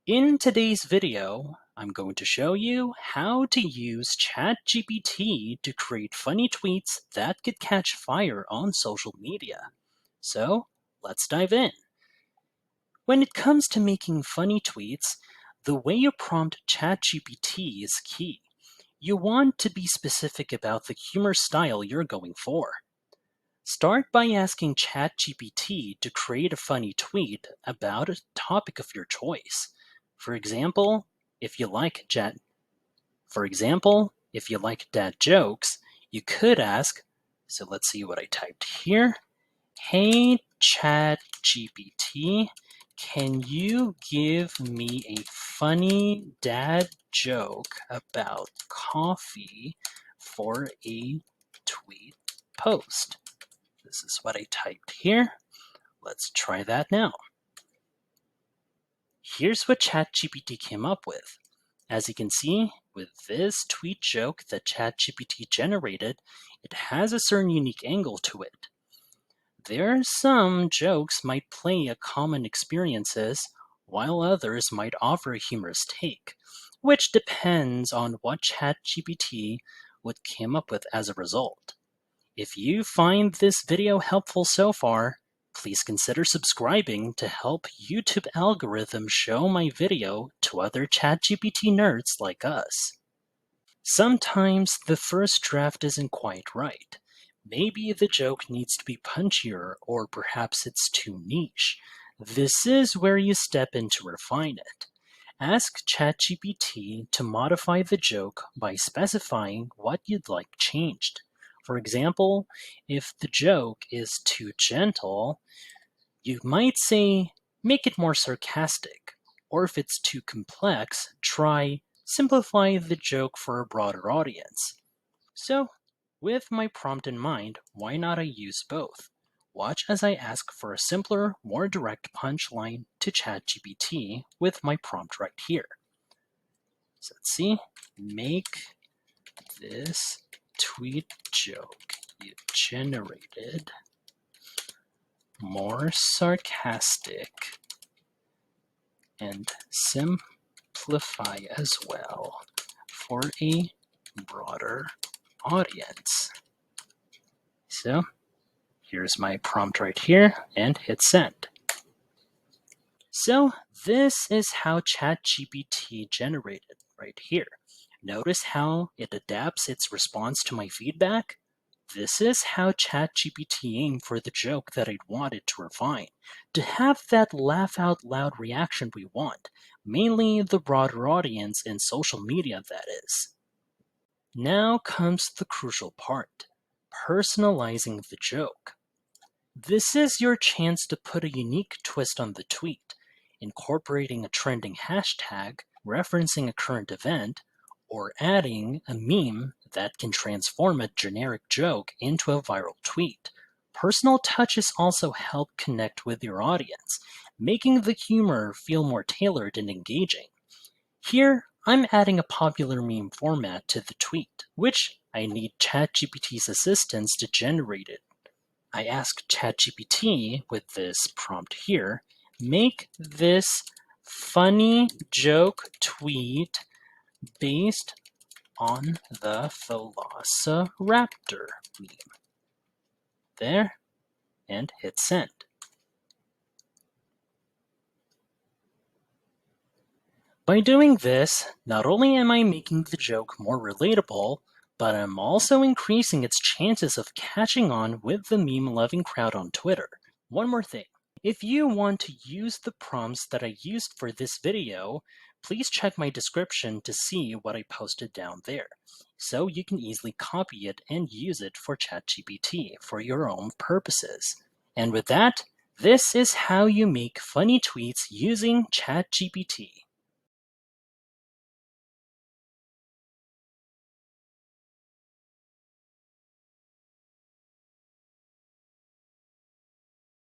In today's video, I'm going to show you how to use ChatGPT to create funny tweets that could catch fire on social media. So, let's dive in. When it comes to making funny tweets, the way you prompt ChatGPT is key. You want to be specific about the humor style you're going for. Start by asking ChatGPT to create a funny tweet about a topic of your choice. For example, if you like dad jokes, you could ask, so let's see what I typed here. Hey ChatGPT, can you give me a funny dad joke about coffee for a tweet post? This is what I typed here. Let's try that now. Here's what ChatGPT came up with. As you can see, with this tweet joke that ChatGPT generated, it has a certain unique angle to it. There are some jokes might play at common experiences, while others might offer a humorous take, which depends on what ChatGPT would come up with as a result. If you find this video helpful so far, please consider subscribing to help YouTube algorithm show my video to other ChatGPT nerds like us. Sometimes the first draft isn't quite right. Maybe the joke needs to be punchier, or perhaps it's too niche. This is where you step in to refine it. Ask ChatGPT to modify the joke by specifying what you'd like changed. For example, if the joke is too gentle, you might say, make it more sarcastic. Or if it's too complex, try simplify the joke for a broader audience. So, with my prompt in mind, why not I use both? Watch as I ask for a simpler, more direct punchline to ChatGPT with my prompt right here. So let's see, make this tweet joke you generated more sarcastic and simplify as well for a broader audience. So here's my prompt right here, and hit send. So this is how ChatGPT generated right here. Notice how it adapts its response to my feedback? This is how ChatGPT aimed for the joke that I'd wanted to refine, to have that laugh out loud reaction we want, mainly the broader audience in social media, that is. Now comes the crucial part, personalizing the joke. This is your chance to put a unique twist on the tweet, incorporating a trending hashtag, referencing a current event, or adding a meme that can transform a generic joke into a viral tweet. Personal touches also help connect with your audience, making the humor feel more tailored and engaging. Here, I'm adding a popular meme format to the tweet, which I need ChatGPT's assistance to generate it. I ask ChatGPT with this prompt here, make this funny joke tweet based on the Velociraptor meme. There, and hit send. By doing this, not only am I making the joke more relatable, but I'm also increasing its chances of catching on with the meme-loving crowd on Twitter. One more thing. If you want to use the prompts that I used for this video, please check my description to see what I posted down there, so you can easily copy it and use it for ChatGPT for your own purposes. And with that, this is how you make funny tweets using ChatGPT.